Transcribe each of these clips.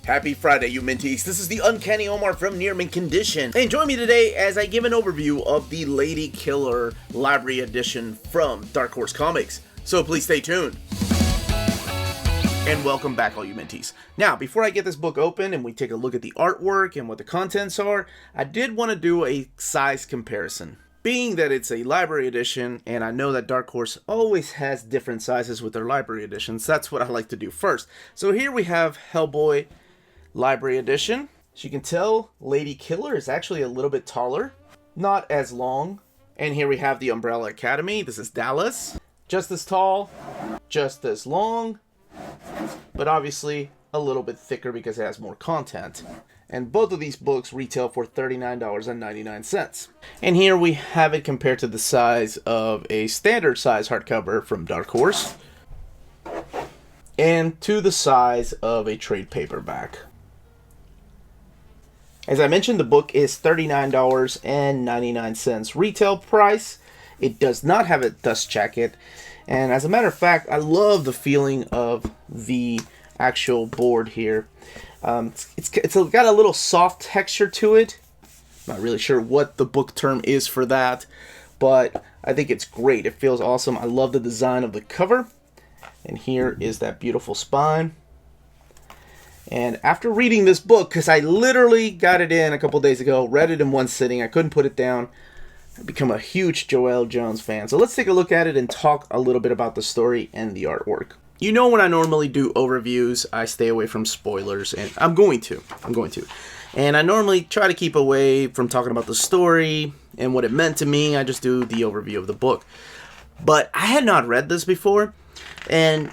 Happy Friday, you Minties. This is the Uncanny Omar from Near Mint Condition. And join me today as I give an overview of the Lady Killer Library Edition from Dark Horse Comics. So please stay tuned. And welcome back, all you Minties. Now, before I get this book open and we take a look at the artwork and what the contents are, I did want to do a size comparison. Being that it's a library edition, and I know that Dark Horse always has different sizes with their library editions, that's what I like to do first. So here we have Hellboy Library Edition. As you can tell, Lady Killer is actually a little bit taller, not as long. And here we have the Umbrella Academy. This is Dallas. Just as tall, just as long, but obviously a little bit thicker because it has more content. And both of these books retail for $39.99. And here we have it compared to the size of a standard size hardcover from Dark Horse and to the size of a trade paperback. As I mentioned, the book is $39.99 retail price. It does not have a dust jacket. And as a matter of fact, I love the feeling of the actual board here. It's got a little soft texture to it. Not really sure what the book term is for that, but I think it's great. It feels awesome. I love the design of the cover. And here is that beautiful spine. And after reading this book, because I literally got it in a couple days ago, read it in one sitting, I couldn't put it down. I've become a huge Joelle Jones fan. So let's take a look at it and talk a little bit about the story and the artwork. You know, when I normally do overviews, I stay away from spoilers, and I'm going to. And I normally try to keep away from talking about the story and what it meant to me. I just do the overview of the book. But I had not read this before, and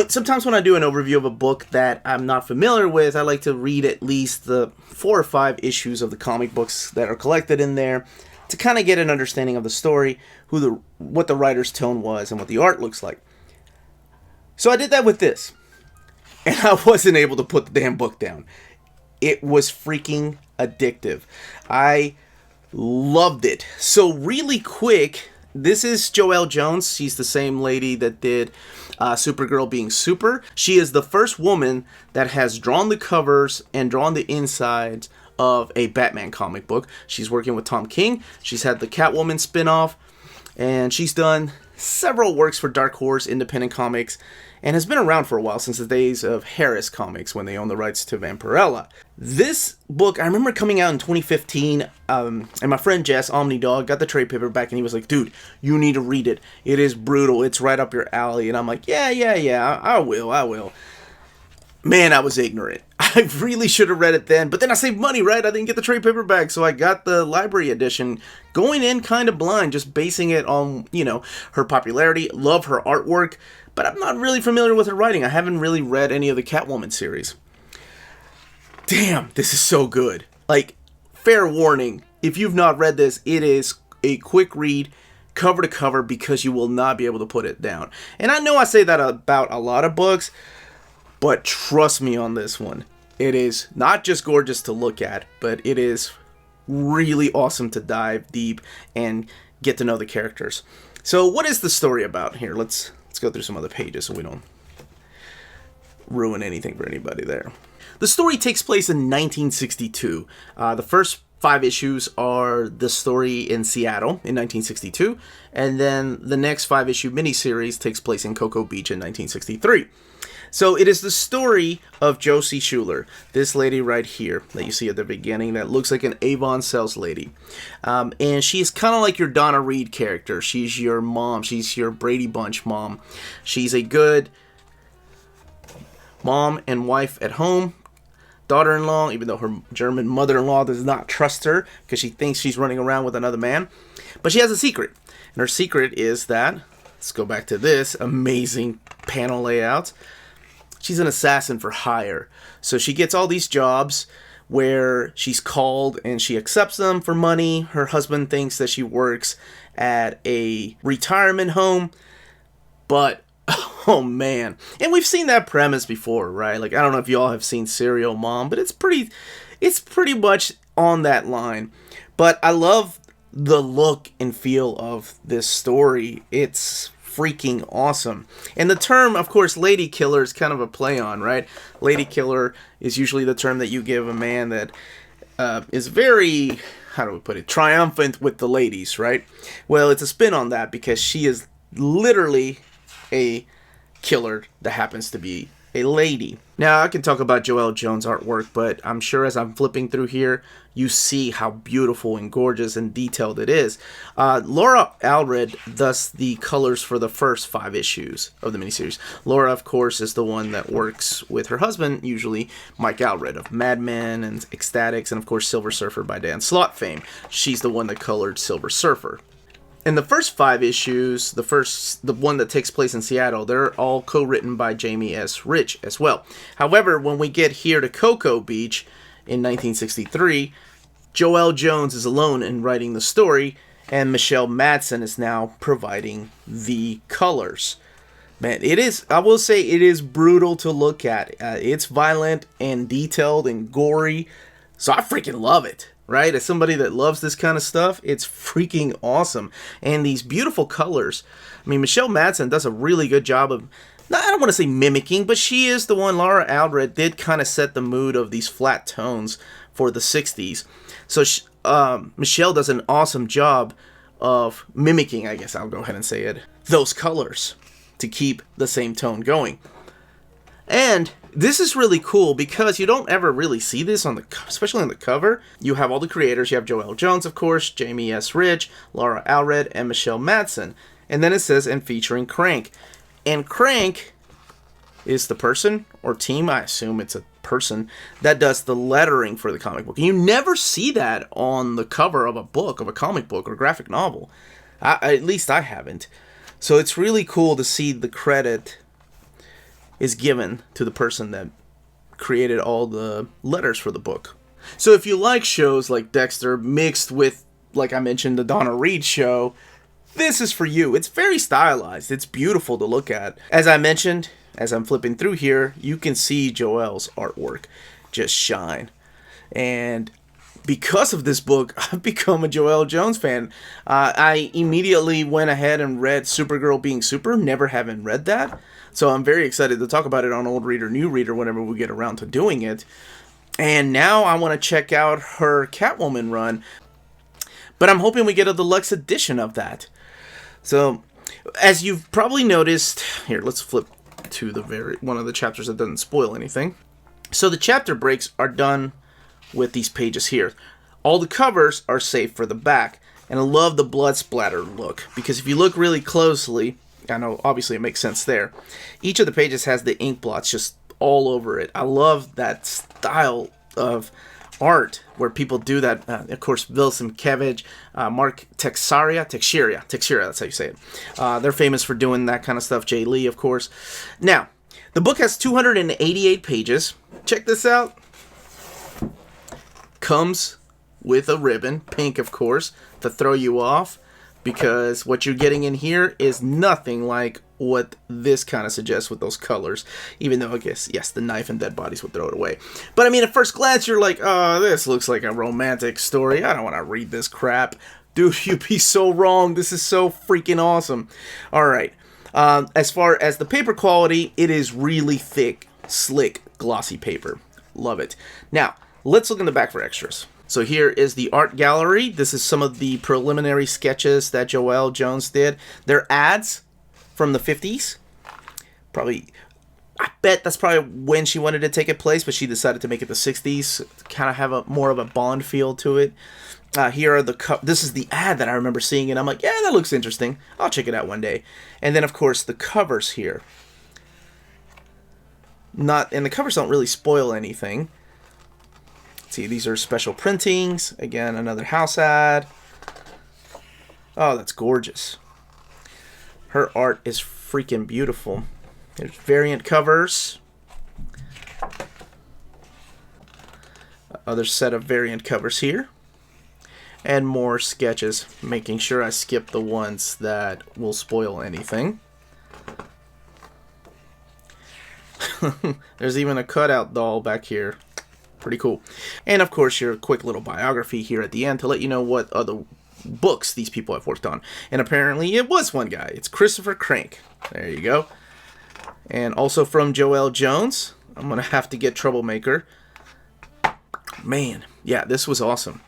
sometimes when I do an overview of a book that I'm not familiar with, I like to read at least the 4 or 5 issues of the comic books that are collected in there to kind of get an understanding of the story, what the writer's tone was, and what the art looks like. So I did that with this, and I wasn't able to put the damn book down. It was freaking addictive. I loved it. So really quick, this is Joelle Jones. She's the same lady that did Supergirl Being Super. She is the first woman that has drawn the covers and drawn the insides of a Batman comic book. She's working with Tom King. She's had the Catwoman spinoff, and she's done several works for Dark Horse Independent Comics, and has been around for a while, since the days of Harris Comics when they owned the rights to Vampirella. This book, I remember coming out in 2015, and my friend Jess, Omnidog, got the trade paperback, and he was like, dude, you need to read it. It is brutal. It's right up your alley. And I'm like, yeah, I will. Man, I was ignorant. I really should have read it then, but then I saved money, right? I didn't get the trade paperback, so I got the library edition, going in kind of blind, just basing it on, her popularity. Love her artwork, but I'm not really familiar with her writing. I haven't really read any of the Catwoman series. Damn, this is so good. Like, fair warning, if you've not read this, it is a quick read, cover to cover, because you will not be able to put it down. And I know I say that about a lot of books, but trust me on this one. It is not just gorgeous to look at, but it is really awesome to dive deep and get to know the characters. So what is the story about here? Let's go through some other pages so we don't ruin anything for anybody there. The story takes place in 1962. The first 5 issues are the story in Seattle in 1962, and then the next 5-issue miniseries takes place in Cocoa Beach in 1963. So it is the story of Josie Schuler, this lady right here that you see at the beginning that looks like an Avon sales lady. And she's kind of like your Donna Reed character. She's your mom. She's your Brady Bunch mom. She's a good mom and wife at home, daughter-in-law, even though her German mother-in-law does not trust her because she thinks she's running around with another man. But she has a secret. And her secret is that, let's go back to this amazing panel layout. She's an assassin for hire. So she gets all these jobs where she's called and she accepts them for money. Her husband thinks that she works at a retirement home. But, oh man. And we've seen that premise before, right? Like, I don't know if you all have seen Serial Mom, but it's pretty much on that line. But I love the look and feel of this story. It's freaking awesome. And the term, of course, lady killer is kind of a play on, right? Lady killer is usually the term that you give a man that is very, how do we put it, triumphant with the ladies, right? Well, it's a spin on that because she is literally a killer that happens to be a lady. Now, I can talk about Joelle Jones' artwork, but I'm sure as I'm flipping through here, you see how beautiful and gorgeous and detailed it is. Laura Allred does the colors for the first 5 issues of the miniseries. Laura, of course, is the one that works with her husband, usually Mike Allred of Mad Men and Ecstatics, and of course Silver Surfer by Dan Slott fame. She's the one that colored Silver Surfer. In the first 5 issues, the one that takes place in Seattle, they're all co-written by Jamie S. Rich as well. However, when we get here to Cocoa Beach in 1963, Joelle Jones is alone in writing the story, and Michelle Madsen is now providing the colors. Man, I will say it is brutal to look at. It's violent and detailed and gory, so I freaking love it. Right? As somebody that loves this kind of stuff, it's freaking awesome. And these beautiful colors. I mean, Michelle Madsen does a really good job of, I don't want to say mimicking, but she is the one. Laura Allred did kind of set the mood of these flat tones for the 60s. So Michelle does an awesome job of mimicking, I guess I'll go ahead and say it, those colors to keep the same tone going. And this is really cool because you don't ever really see this especially on the cover. You have all the creators. You have Joelle Jones, of course, Jamie S. Rich, Laura Allred, and Michelle Madsen. And then it says, and featuring Crank. And Crank is the person or team, I assume it's a person, that does the lettering for the comic book. And you never see that on the cover of a book, of a comic book or graphic novel. At least I haven't. So it's really cool to see the credit is given to the person that created all the letters for the book. So if you like shows like Dexter mixed with, like I mentioned, the Donna Reed show, this is for you. It's very stylized. It's beautiful to look at. As I mentioned, as I'm flipping through here, you can see Joelle's artwork just shine. And because of this book, I've become a Joelle Jones fan. I immediately went ahead and read Supergirl Being Super, never having read that. So I'm very excited to talk about it on Old Reader, New Reader whenever we get around to doing it. And now I want to check out her Catwoman run. But I'm hoping we get a deluxe edition of that. So, as you've probably noticed, here, let's flip to one of the chapters that doesn't spoil anything. So the chapter breaks are done with these pages here. All the covers are safe for the back. And I love the blood splatter look, because if you look really closely, I know obviously it makes sense there, each of the pages has the ink blots just all over it. I love that style of art where people do that. Of course, Bill Sienkiewicz, Mark Teixeira, that's how you say it. They're famous for doing that kind of stuff. Jay Lee, of course. Now, the book has 288 pages. Check this out. Comes with a ribbon, pink of course, to throw you off, because what you're getting in here is nothing like what this kind of suggests with those colors, even though I guess, yes, the knife and dead bodies would throw it away. But I mean, at first glance, you're like, oh, this looks like a romantic story. I don't want to read this crap. Dude, you'd be so wrong. This is so freaking awesome. All right. As far as the paper quality, it is really thick, slick, glossy paper. Love it. Now, let's look in the back for extras. So here is the art gallery. This is some of the preliminary sketches that Joelle Jones did. They're ads from the 50s. Probably, I bet that's probably when she wanted to take it place, but she decided to make it the 60s. Kind of have more of a Bond feel to it. Here are this is the ad that I remember seeing, and I'm like, yeah, that looks interesting. I'll check it out one day. And then, of course, the covers here. And the covers don't really spoil anything. See, these are special printings. Again, another house ad. Oh, that's gorgeous. Her art is freaking beautiful. There's variant covers. Other set of variant covers here. And more sketches, making sure I skip the ones that will spoil anything. There's even a cutout doll back here. Pretty cool. And of course, your quick little biography here at the end to let you know what other books these people have worked on. And apparently it was one guy. It's Christopher Crank. There you go. And also from Joelle Jones. I'm going to have to get Troublemaker. Man, yeah, this was awesome.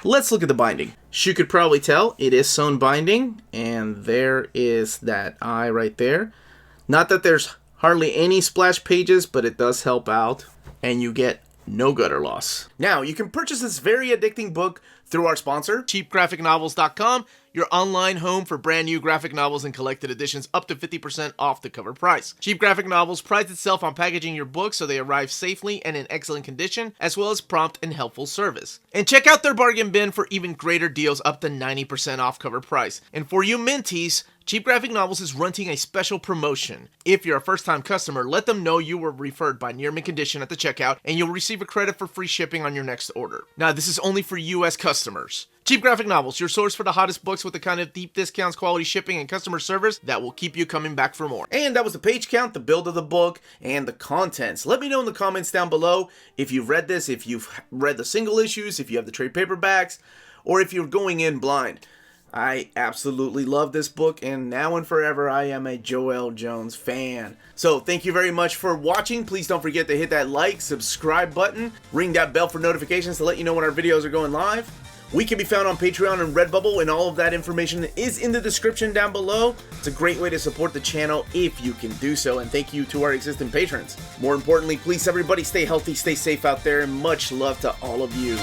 Let's look at the binding. As you could probably tell, it is sewn binding. And there is that eye right there. Not that there's hardly any splash pages, but it does help out. And you get no gutter loss. Now, you can purchase this very addicting book through our sponsor, cheapgraphicnovels.com, your online home for brand new graphic novels and collected editions up to 50% off the cover price. Cheap Graphic Novels prides itself on packaging your books so they arrive safely and in excellent condition, as well as prompt and helpful service. And check out their bargain bin for even greater deals up to 90% off cover price. And for you Minties, Cheap Graphic Novels is running a special promotion. If you're a first-time customer, let them know you were referred by Near Mint Condition at the checkout, and you'll receive a credit for free shipping on your next order. Now, this is only for U.S. customers. Cheap Graphic Novels, your source for the hottest books with the kind of deep discounts, quality shipping, and customer service that will keep you coming back for more. And that was the page count, the build of the book, and the contents. Let me know in the comments down below if you've read this, if you've read the single issues, if you have the trade paperbacks, or if you're going in blind. I absolutely love this book, and now and forever I am a Joelle Jones fan. So thank you very much for watching. Please don't forget to hit that like, subscribe button, ring that bell for notifications to let you know when our videos are going live. We can be found on Patreon and Redbubble, and all of that information is in the description down below. It's a great way to support the channel if you can do so, and thank you to our existing patrons. More importantly, please everybody stay healthy, stay safe out there, and much love to all of you.